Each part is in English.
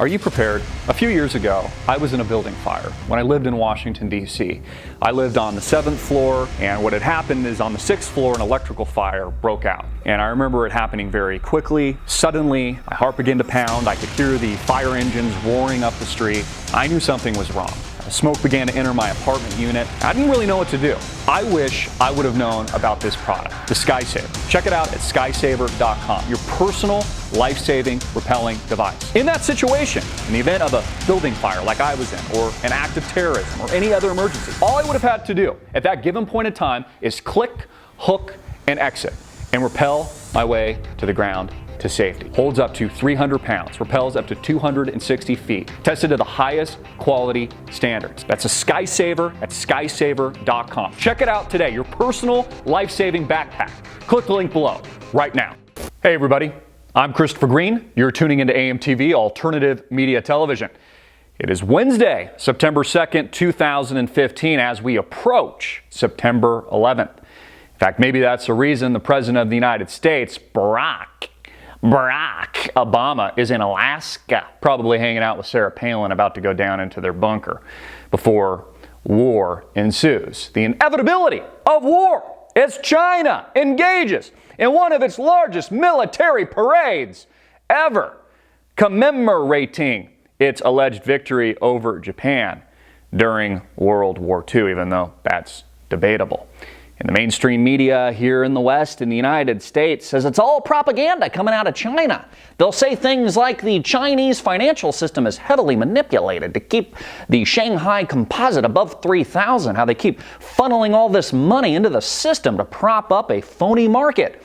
Are you prepared? A few years ago, I was in a building fire when I lived in Washington, D.C. I lived on the 7th floor, and what had happened is on the 6th floor, an electrical fire broke out. And I remember it happening very quickly. Suddenly, my heart began to pound. I could hear the fire engines roaring up the street. I knew something was wrong. Smoke began to enter my apartment unit. I didn't really know what to do. I wish I would have known about this product, the SkySaver. Check it out at skysaver.com, your personal life-saving repelling device. In that situation, in the event of a building fire like I was in, or an act of terrorism, or any other emergency, all I would have had to do at that given point in time is click, hook, and exit, and repel my way to the ground to safety. Holds up to 300 pounds, repels up to 260 feet, tested to the highest quality standards. That's a SkySaver at skysaver.com. Check it out today, your personal life-saving backpack. Click the link below right now. Hey everybody, I'm Christopher Green. You're tuning into AMTV, Alternative Media Television. It is Wednesday, September 2nd, 2015, as we approach September 11th. In fact, maybe that's the reason the President of the United States, Barack Obama, is in Alaska, probably hanging out with Sarah Palin, about to go down into their bunker before war ensues. The inevitability of war as China engages in one of its largest military parades ever, commemorating its alleged victory over Japan during World War II, even though that's debatable. And the mainstream media here in the West, in the United States, says it's all propaganda coming out of China. They'll say things like the Chinese financial system is heavily manipulated to keep the Shanghai Composite above 3,000, how they keep funneling all this money into the system to prop up a phony market.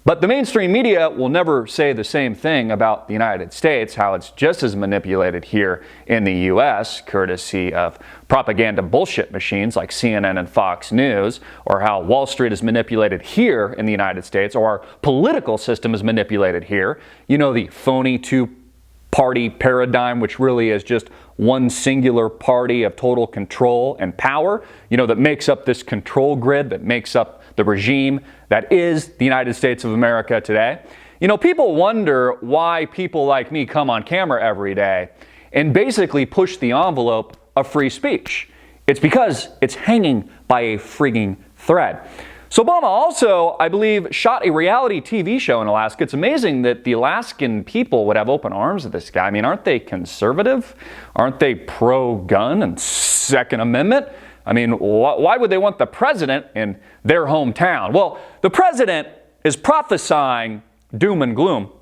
But the mainstream media will never say the same thing about the United States, how it's just as manipulated here in the U.S., courtesy of propaganda bullshit machines like CNN and Fox News, or how Wall Street is manipulated here in the United States, or our political system is manipulated here. You know, the phony two-party paradigm, which really is just one singular party of total control and power, you know, that makes up this control grid, that makes up the regime that is the United States of America today. You know, people wonder why people like me come on camera every day and basically push the envelope of free speech. It's because it's hanging by a frigging thread. So Obama also, I believe, shot a reality TV show in Alaska. It's amazing that the Alaskan people would have open arms to this guy. I mean, aren't they conservative? Aren't they pro-gun and Second Amendment? I mean, why would they want the president in their hometown? Well, the president is prophesying doom and gloom,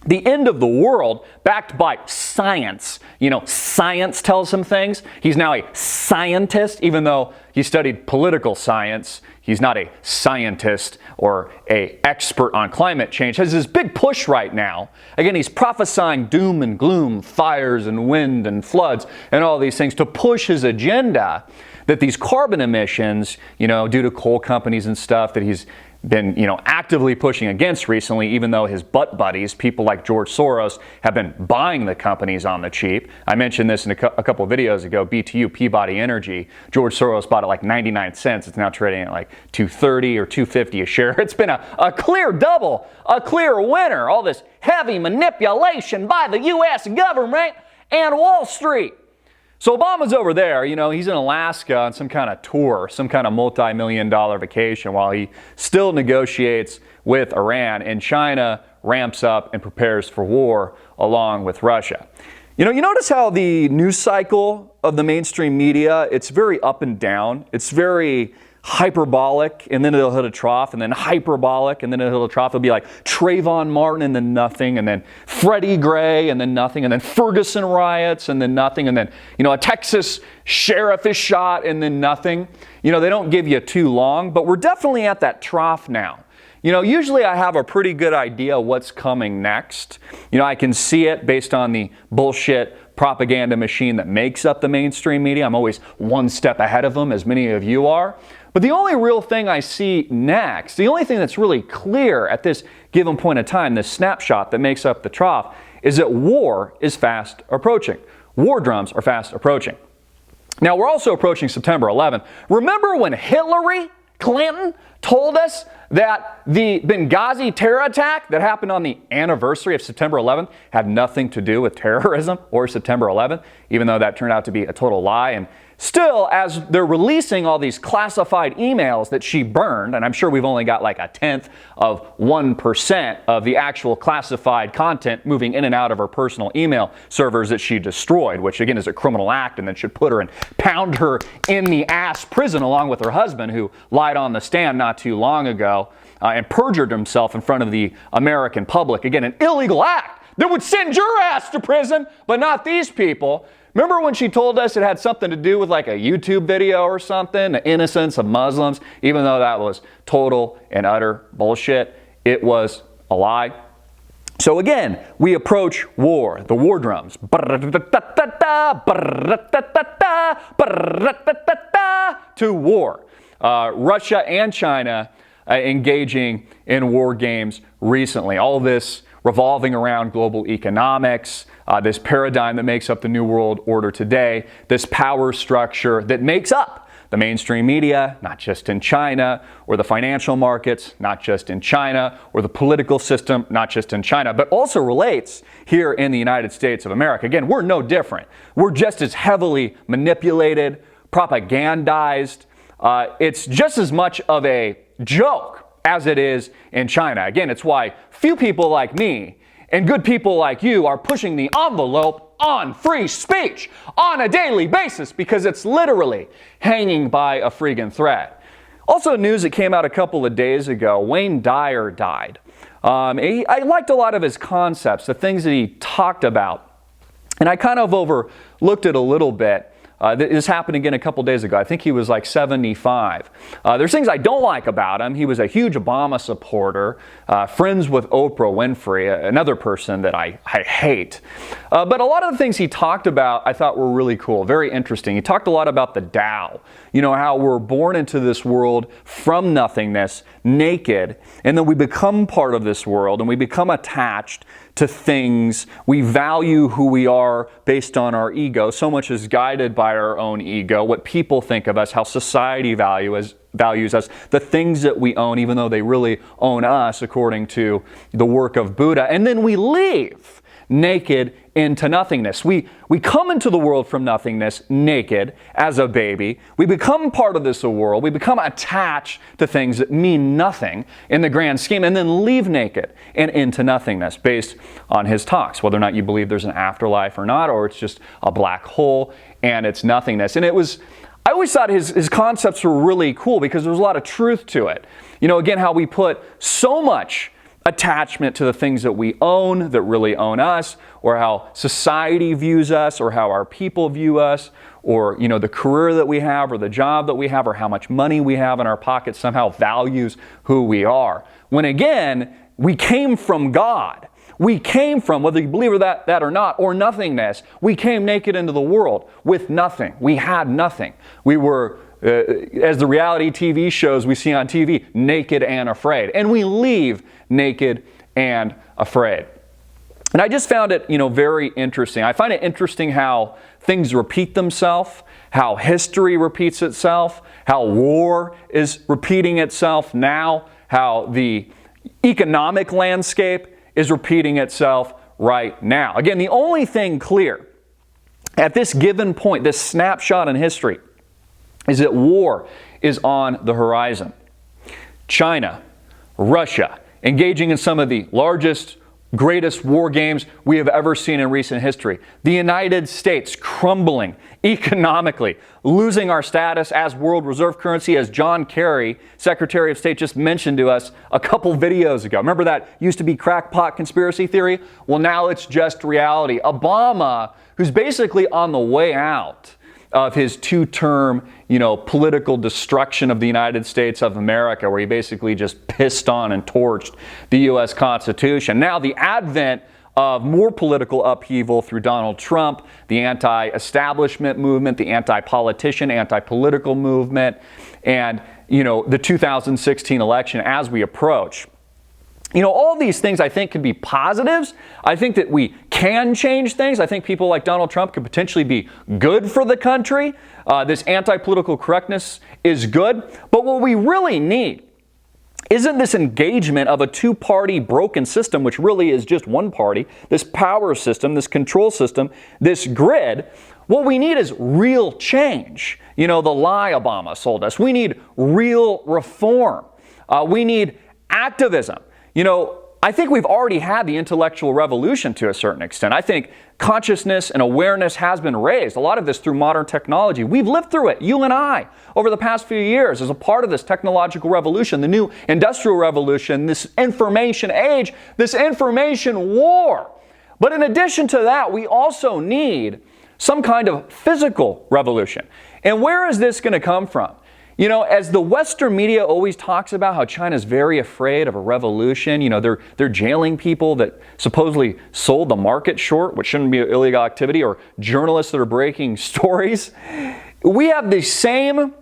the end of the world, backed by science. You know, science tells him things. He's now a scientist, even though he studied political science. He's not a scientist or an expert on climate change. Has this big push right now. Again, he's prophesying doom and gloom, fires and wind and floods and all these things to push his agenda, that these carbon emissions, you know, due to coal companies and stuff that he's been, you know, actively pushing against recently, even though his butt buddies, people like George Soros, have been buying the companies on the cheap. I mentioned this in a couple of videos ago, BTU, Peabody Energy. George Soros bought it like 99 cents. It's now trading at like $2.30 or $2.50 a share. It's been a clear double, a clear winner. All this heavy manipulation by the U.S. government and Wall Street. So Obama's over there, you know, he's in Alaska on some kind of tour, some kind of multi-million-dollar vacation while he still negotiates with Iran, and China ramps up and prepares for war along with Russia. You know, you notice how the news cycle of the mainstream media, it's very up and down. It's very hyperbolic, and then it'll hit a trough, and then hyperbolic, and then it'll hit a trough. It'll be like Trayvon Martin, and then nothing, and then Freddie Gray, and then nothing, and then Ferguson riots, and then nothing, and then, you know, a Texas sheriff is shot, and then nothing. You know, they don't give you too long, but we're definitely at that trough now. You know, usually I have a pretty good idea what's coming next. You know, I can see it based on the bullshit propaganda machine that makes up the mainstream media. I'm always one step ahead of them, as many of you are. But the only real thing I see next, the only thing that's really clear at this given point in time, this snapshot that makes up the trough, is that war is fast approaching. War drums are fast approaching. Now, we're also approaching September 11th. Remember when Hillary Clinton told us that the Benghazi terror attack that happened on the anniversary of September 11th had nothing to do with terrorism or September 11th, even though that turned out to be a total lie. And still, as they're releasing all these classified emails that she burned, and I'm sure we've only got like 1/10 of 1% of the actual classified content moving in and out of her personal email servers that she destroyed, which again is a criminal act and then should put her and pound her in the ass prison along with her husband, who lied on the stand not too long ago and perjured himself in front of the American public. Again, an illegal act that would send your ass to prison, but not these people. Remember when she told us it had something to do with like a YouTube video or something, the innocence of Muslims, even though that was total and utter bullshit? It was a lie. So again, we approach war, the war drums, to war. Russia and China engaging in war games recently. All this revolving around global economics, this paradigm that makes up the New World Order today, this power structure that makes up the mainstream media, not just in China, or the financial markets, not just in China, or the political system, not just in China, but also relates here in the United States of America. Again, we're no different. We're just as heavily manipulated, propagandized. It's just as much of a joke as it is in China. Again, it's why few people like me and good people like you are pushing the envelope on free speech on a daily basis, because it's literally hanging by a freaking thread. Also, news that came out a couple of days ago, Wayne Dyer died. I liked a lot of his concepts, the things that he talked about, and I kind of overlooked it a little bit. This happened again a couple days ago. I think he was like 75. There's things I don't like about him. He was a huge Obama supporter, friends with Oprah Winfrey, another person that I hate. But a lot of the things he talked about I thought were really cool, very interesting. He talked a lot about the Tao, you know, how we're born into this world from nothingness, naked, and then we become part of this world and we become attached to things. We value who we are based on our ego. So much is guided by our own ego, what people think of us, how society values us, the things that we own, even though they really own us, according to the work of Buddha. And then we leave naked into nothingness. We come into the world from nothingness naked as a baby. We become part of this world. We become attached to things that mean nothing in the grand scheme, and then leave naked and into nothingness based on his talks, whether or not you believe there's an afterlife or not, or it's just a black hole and it's nothingness. And I always thought his concepts were really cool because there was a lot of truth to it. You know, again, how we put so much attachment to the things that we own that really own us, or how society views us, or how our people view us, or, you know, the career that we have, or the job that we have, or how much money we have in our pockets somehow values who we are. When again, we came from God. We came from, whether you believe that or not, or nothingness. We came naked into the world with nothing. We had nothing. We were, as the reality TV shows we see on TV, naked and afraid. And we leave naked and afraid. And I just found it, you know, very interesting. I find it interesting how things repeat themselves, how history repeats itself, how war is repeating itself now, how the economic landscape is repeating itself right now. Again, the only thing clear at this given point, this snapshot in history, is that war is on the horizon. China, Russia, engaging in some of the largest, greatest war games we have ever seen in recent history. The United States crumbling economically, losing our status as world reserve currency, as John Kerry, Secretary of State, just mentioned to us a couple videos ago. Remember that used to be crackpot conspiracy theory? Well, now it's just reality. Obama, who's basically on the way out of his two-term, you know, political destruction of the United States of America, where he basically just pissed on and torched the U.S. Constitution. Now the advent of more political upheaval through Donald Trump, the anti-establishment movement, the anti-politician, anti-political movement, and, you know, the 2016 election as we approach. All these things I think can be positives. I think that we can change things. I think people like Donald Trump could potentially be good for the country. This anti-political correctness is good. But what we really need isn't this engagement of a two-party broken system, which really is just one party, this power system, this control system, this grid. What we need is real change. The lie Obama sold us. We need real reform. We need activism. I think we've already had the intellectual revolution to a certain extent. I think consciousness and awareness has been raised. A lot of this through modern technology. We've lived through it, you and I, over the past few years as a part of this technological revolution, the new industrial revolution, this information age, this information war. But in addition to that, we also need some kind of physical revolution. And where is this going to come from? As the Western media always talks about how China's very afraid of a revolution, they're jailing people that supposedly sold the market short, which shouldn't be illegal activity, or journalists that are breaking stories. We have the same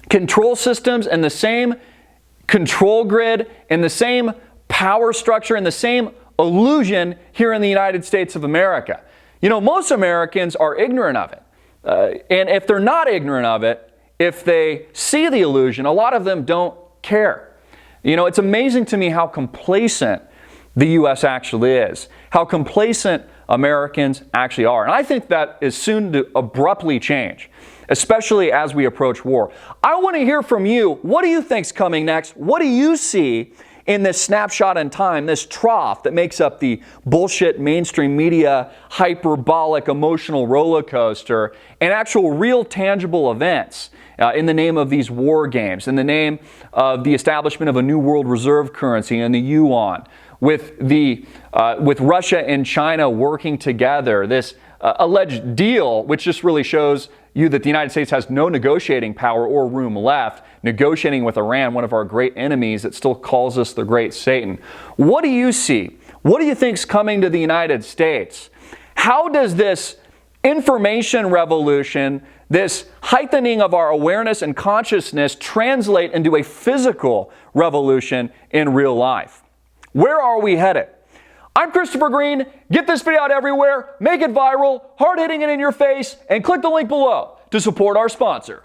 control systems and the same control grid and the same power structure and the same illusion here in the United States of America. Most Americans are ignorant of it. And if they're not ignorant of it, if they see the illusion, a lot of them don't care. It's amazing to me how complacent the U.S. actually is, how complacent Americans actually are. And I think that is soon to abruptly change, especially as we approach war. I want to hear from you. What do you think's coming next? What do you see in this snapshot in time, this trough that makes up the bullshit mainstream media, hyperbolic, emotional roller coaster, and actual real tangible events in the name of these war games, in the name of the establishment of a new world reserve currency and the yuan, with Russia and China working together, this alleged deal, which just really shows you that the United States has no negotiating power or room left, negotiating with Iran, one of our great enemies that still calls us the great Satan. What do you see? What do you think's coming to the United States? How does this information revolution, this heightening of our awareness and consciousness translate into a physical revolution in real life? Where are we headed? I'm Christopher Green. Get this video out everywhere, make it viral, hard-hitting it in your face, and click the link below to support our sponsor.